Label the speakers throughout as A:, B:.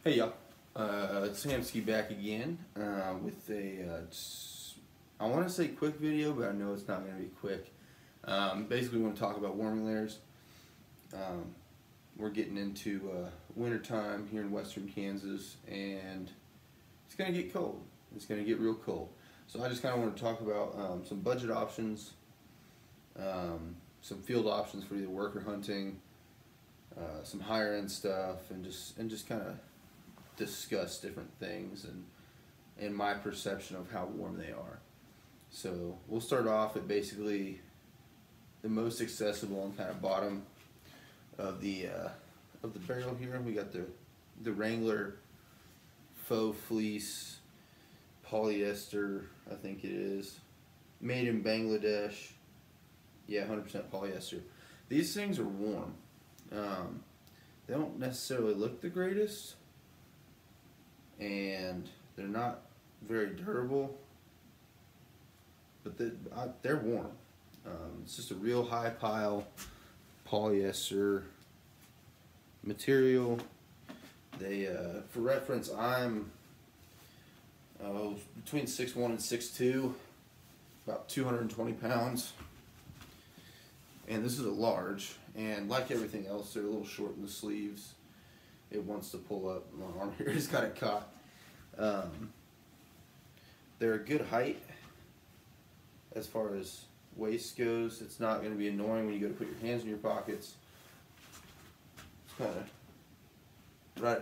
A: Hey y'all, it's Samsky back again with I want to say quick video, but I know it's not going to be quick. Basically, we want to talk about warming layers. We're getting into winter time here in western Kansas, and it's going to get cold. It's going to get real cold. So I just kind of want to talk about some budget options, some field options for either worker hunting, some higher end stuff, and just kind of discuss different things and my perception of how warm they are. So we'll start off at basically the most accessible and kind of bottom of the barrel here. We got the Wrangler faux fleece polyester, I think it is, made in Bangladesh. Yeah, 100% polyester. These things are warm. They don't necessarily look the greatest, and they're not very durable, but they're warm. It's just a real high pile polyester material. They, for reference, I'm between 6'1" and 6'2", about 220 pounds, and this is a large, and like everything else, they're a little short in the sleeves. It wants to pull up. My arm here just got it caught. They're a good height as far as waist goes. It's not going to be annoying when you go to put your hands in your pockets. It's kind of right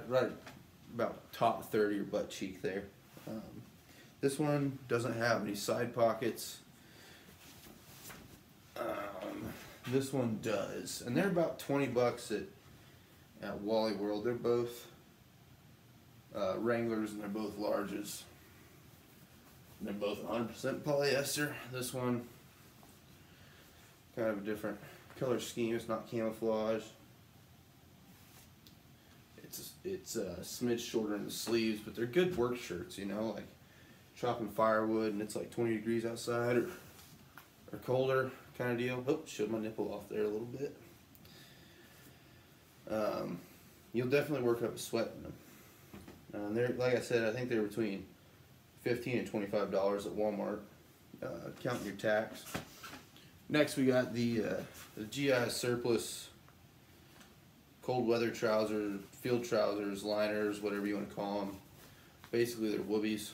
A: about top third of your butt cheek there. This one doesn't have any side pockets. This one does, and they're about 20 bucks at Wally World. They're both Wranglers, and they're both larges. And they're both 100% polyester. This one, kind of a different color scheme. It's not camouflage. It's a smidge shorter in the sleeves, but they're good work shirts, you know, like chopping firewood and it's like 20 degrees outside or colder kind of deal. Oh, showed my nipple off there a little bit. You'll definitely work up a sweat in them. They're, like I said, I think they're between $15 and $25 at Walmart, counting your tax. Next, we got the GI Surplus cold weather trousers, field trousers, liners, whatever you want to call them. Basically, they're woobies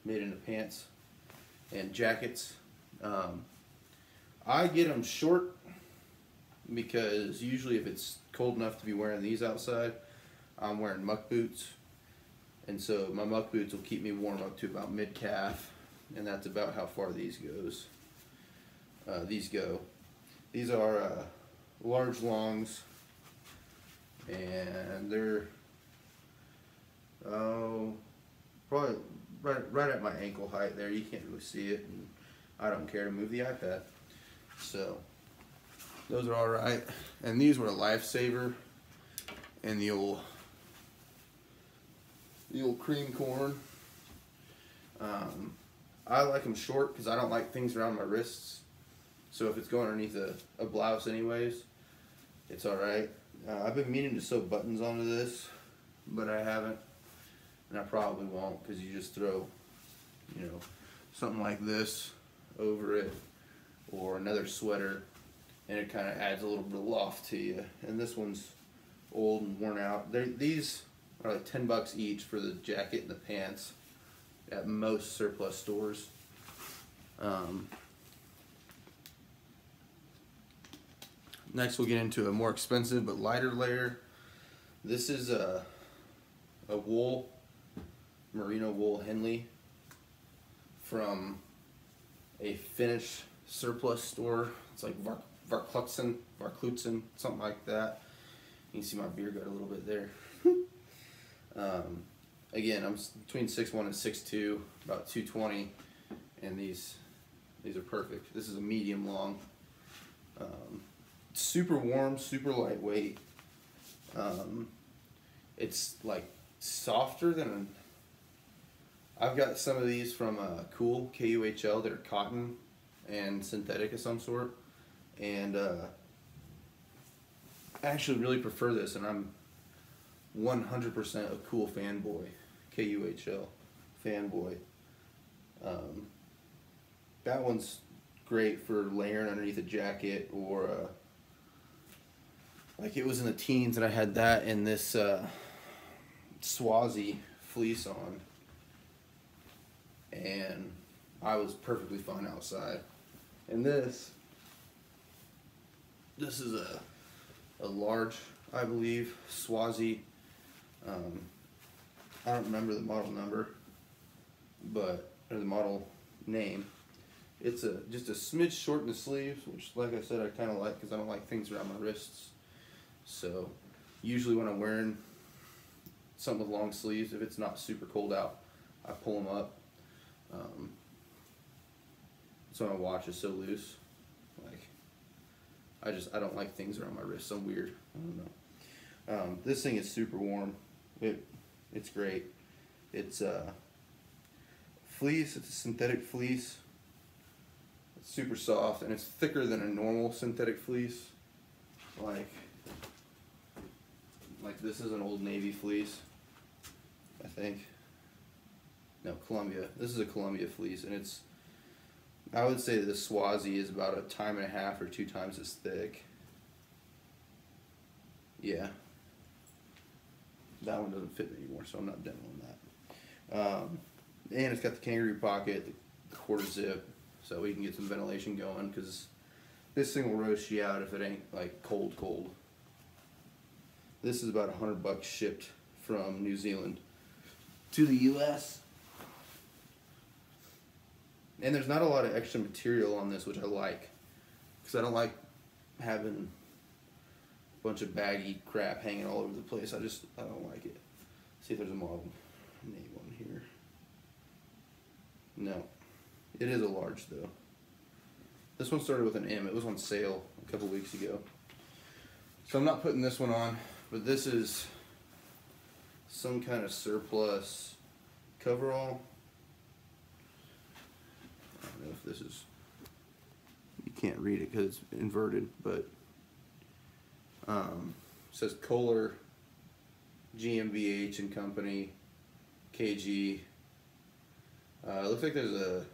A: made into pants and jackets. I get them short because usually if it's cold enough to be wearing these outside, I'm wearing muck boots, and so my muck boots will keep me warm up to about mid-calf, and that's about how far these go. These are large longs, and they're probably right at my ankle height there. You can't really see it, and I don't care to move the iPad. So those are all right, and these were a lifesaver in the old cream corn. I like them short because I don't like things around my wrists, so if it's going underneath a blouse anyways, it's all right. I've been meaning to sew buttons onto this, but I haven't, and I probably won't, because you just throw, you know, something like this over it or another sweater, and it kind of adds a little bit of loft to you. And this one's old and worn out. These are like 10 bucks each for the jacket and the pants at most surplus stores. Next, we'll get into a more expensive but lighter layer. This is a wool, merino wool Henley from a Finnish surplus store. It's like Varklutsen, something like that. You can see my beard got a little bit there. Again, I'm between 6'1" and 6'2", about 220, and these are perfect. This is a medium long. Super warm, super lightweight. It's like softer than I've got some of these from Kuhl, K-U-H-L. They're cotton and synthetic of some sort, and I actually really prefer this, and 100% a Kuhl Fanboy, Kuhl Fanboy. That one's great for layering underneath a jacket, or like it was in the teens and I had that and this Swazi fleece on, and I was perfectly fine outside. And this is a large, I believe, Swazi. I don't remember the model number, or the model name. It's just a smidge short in the sleeves, which, like I said, I kind of like because I don't like things around my wrists. So usually when I'm wearing something with long sleeves, if it's not super cold out, I pull them up. So my watch is so loose. Like, I don't like things around my wrists. I'm weird. I don't know. This thing is super warm. It's great. It's fleece. It's a synthetic fleece. It's super soft, and it's thicker than a normal synthetic fleece. Like this is an Old Navy fleece, I think. No, Columbia. This is a Columbia fleece, and I would say the Swazi is about 1.5 or 2 times as thick. Yeah. That one doesn't fit me anymore, so I'm not demoing that. And it's got the kangaroo pocket, the quarter zip, so we can get some ventilation going, because this thing will roast you out if it ain't like cold. This is about $100 shipped from New Zealand to the US. And there's not a lot of extra material on this, which I like, because I don't like having a bunch of baggy crap hanging all over the place. I don't like it. See if there's a model name on here. No. It is a large, though. This one started with an M. It was on sale a couple weeks ago. So I'm not putting this one on, but this is some kind of surplus coverall. I don't know if this is, you can't read it because it's inverted, but it says Kohler, GmbH and Company, KG. It looks like there's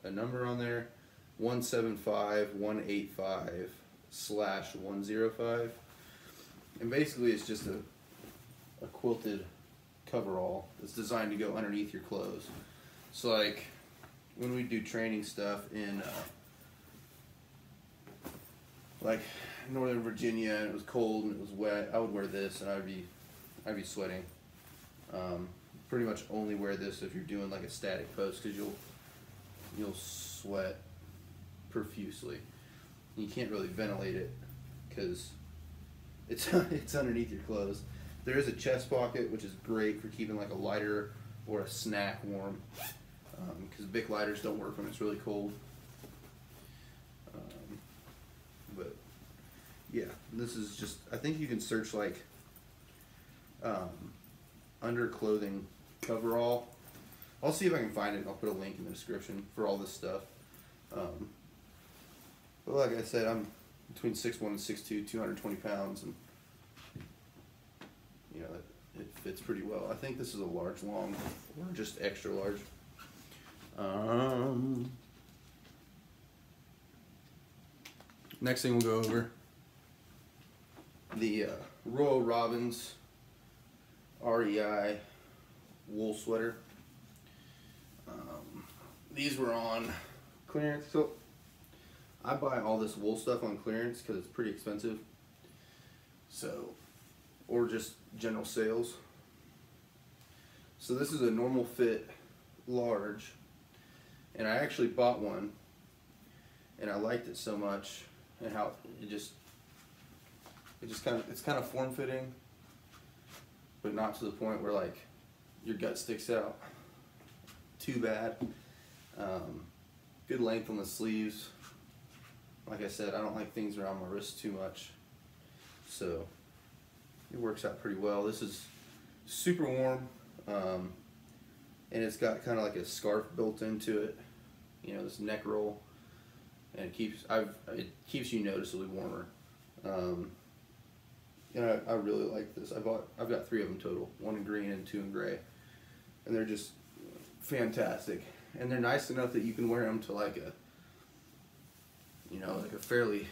A: a number on there, 175185/105, and basically it's just a quilted coverall that's designed to go underneath your clothes. So like when we do training stuff in like Northern Virginia and it was cold and it was wet, I would wear this and I'd be sweating. Pretty much only wear this if you're doing like a static post, because you'll sweat profusely. You can't really ventilate it because it's underneath your clothes. There is a chest pocket, which is great for keeping like a lighter or a snack warm, because Bic lighters don't work when it's really cold. But yeah, this is just, I think you can search like underclothing coverall. I'll see if I can find it. I'll put a link in the description for all this stuff. But like I said, I'm between 6'1" and 6'2", 220 pounds, and you know, it fits pretty well. I think this is a large long, or just extra large. Next thing we'll go over the Royal Robbins REI wool sweater. These were on clearance, so I buy all this wool stuff on clearance because it's pretty expensive. So, or just general sales. So this is a normal fit large, and I actually bought one, and I liked it so much, and how it's kind of form fitting, but not to the point where like your gut sticks out too bad. Good length on the sleeves. Like I said, I don't like things around my wrist too much, so it works out pretty well. This is super warm, and it's got kind of like a scarf built into it, you know, this neck roll, and it keeps you noticeably warmer. And I really like this. I've got 3 of them total, 1 in green and 2 in gray, and they're just fantastic. And they're nice enough that you can wear them to like a, you know, like a fairly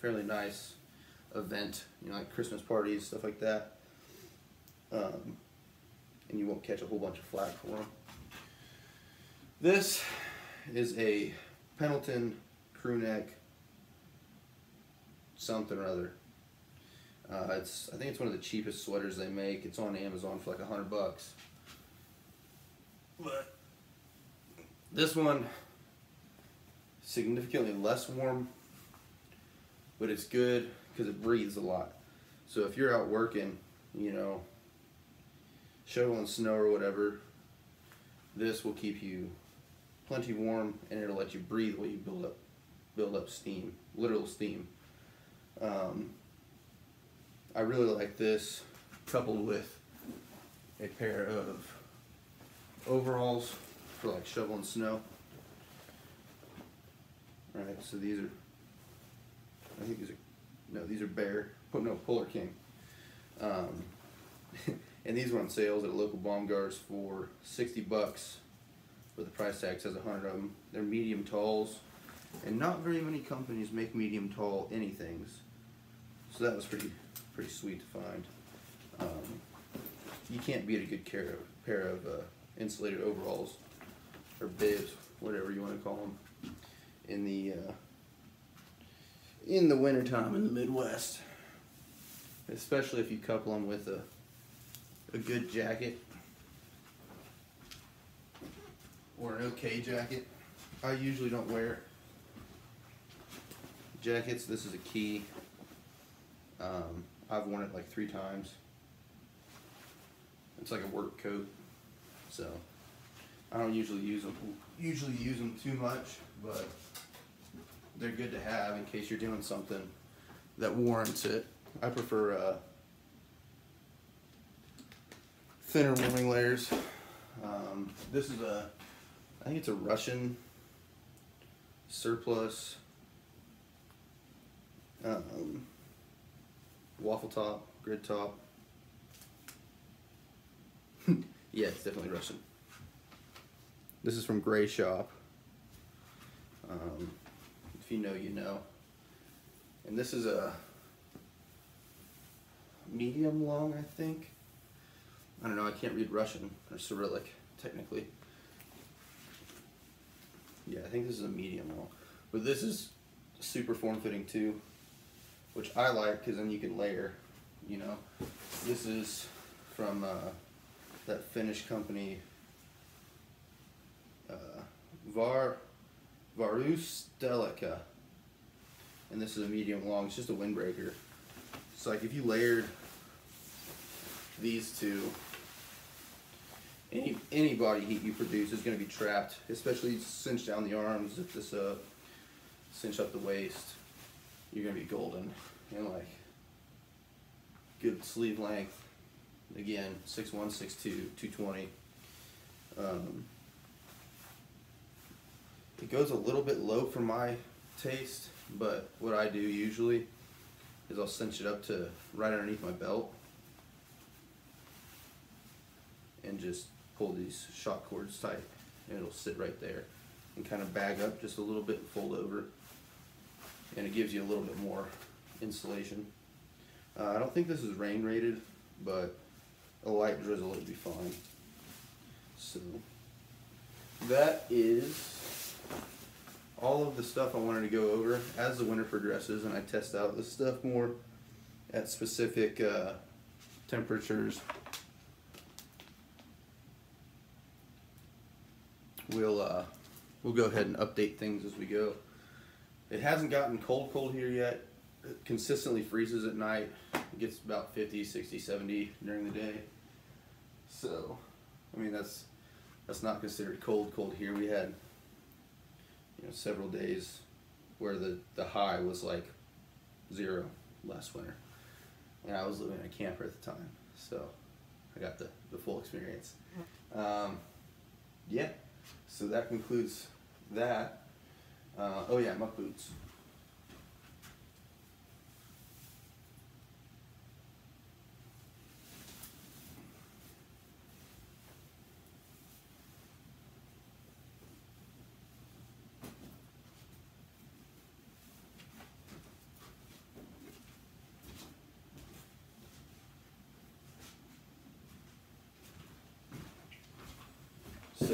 A: nice event, you know, like Christmas parties, stuff like that. And you won't catch a whole bunch of flack for them. This is a Pendleton crew neck something or other. I think it's one of the cheapest sweaters they make. It's on Amazon for like $100. But this one, significantly less warm, but it's good because it breathes a lot. So if you're out working, you know, shoveling snow or whatever, this will keep you plenty warm, and it'll let you breathe while you build up steam, literal steam. I really like this, coupled with a pair of overalls for like shoveling snow. Alright, so these are, I think these are, no, these are Bear, no, Polar King. And these were on sales at a local Baumgars for $60, but the price tag says 100 of them. They're medium talls, and not very many companies make medium tall anythings, so that was pretty sweet to find. You can't beat a good pair of insulated overalls or bibs, whatever you want to call them, in the wintertime in the Midwest, especially if you couple them with a good jacket or an okay jacket. I usually don't wear jackets. This is a Key. I've worn it like 3 times. It's like a work coat, so I don't usually use them too much, but they're good to have in case you're doing something that warrants it. I prefer thinner warming layers. This is I think it's a Russian surplus waffle top, grid top. Yeah, it's definitely Russian. This is from Gray Shop. If you know, you know. And this is a medium long, I think. I don't know, I can't read Russian or Cyrillic, technically. Yeah, I think this is a medium long. But this is super form-fitting too, which I like because then you can layer, you know. This is from that Finnish company, Varusteleka. And this is a medium long, it's just a windbreaker. So like if you layered these two, any body heat you produce is going to be trapped, especially cinch down the arms, zip this up, cinch up the waist, you're going to be golden. And like good sleeve length, again 6'1", 6'2", 220. It goes a little bit low for my taste, but what I do usually is I'll cinch it up to right underneath my belt and just pull these shock cords tight, and it'll sit right there and kind of bag up just a little bit and fold over, and it gives you a little bit more insulation. I don't think this is rain rated, but a light drizzle would be fine. So that is all of the stuff I wanted to go over. As the winter progresses and I test out this stuff more at specific temperatures, we'll go ahead and update things as we go. It hasn't gotten cold here yet. It consistently freezes at night. It gets about 50, 60, 70 during the day. So, I mean, that's not considered cold here. We had, you know, several days where the high was like 0 last winter. And I was living in a camper at the time, so I got the full experience. Yeah, so that concludes that. Oh yeah, muck boots.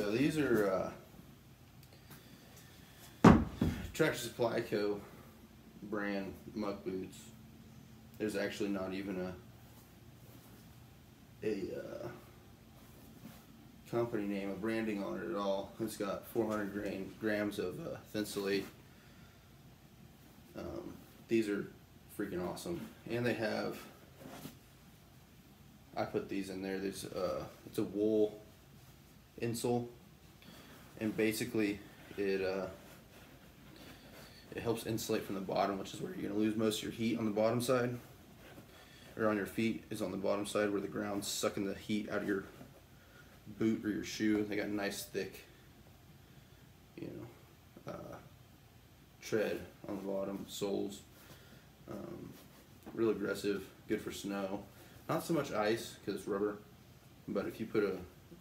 A: So these are Tractor Supply Co. brand muck boots. There's actually not even a company name, a branding on it at all. It's got 400 grams of Thinsulate. These are freaking awesome, and they have, I put these in there. There's it's a wool insole, and basically it helps insulate from the bottom, which is where you're gonna lose most of your heat on the bottom side, or on your feet is on the bottom side where the ground's sucking the heat out of your boot or your shoe. They got nice thick, you know, tread on the bottom soles. Real aggressive, good for snow. Not so much ice because it's rubber, but if you put a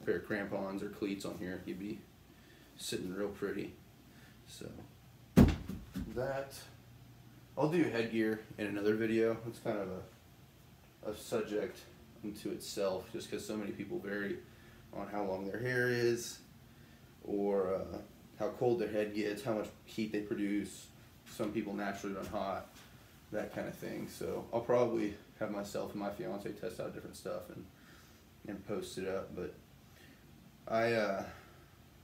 A: pair of crampons or cleats on here, you'd be sitting real pretty. So that, I'll do headgear in another video. It's kind of a subject unto itself, just because so many people vary on how long their hair is, or how cold their head gets, how much heat they produce. Some people naturally run hot, that kind of thing. So I'll probably have myself and my fiance test out different stuff and post it up. But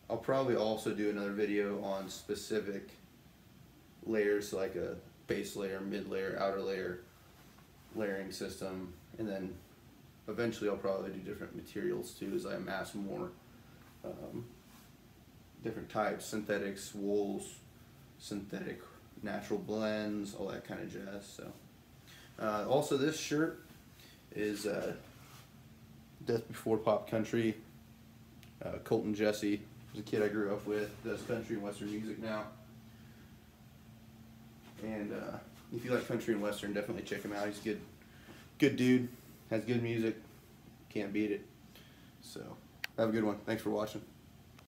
A: I'll probably also do another video on specific layers, like a base layer, mid layer, outer layer, layering system, and then eventually I'll probably do different materials too as I amass more different types, synthetics, wools, synthetic, natural blends, all that kind of jazz. So also this shirt is Death Before Pop Country. Colton Jesse was a kid I grew up with, does country and western music now. And if you like country and western, definitely check him out. He's a good dude, has good music, can't beat it. So have a good one. Thanks for watching.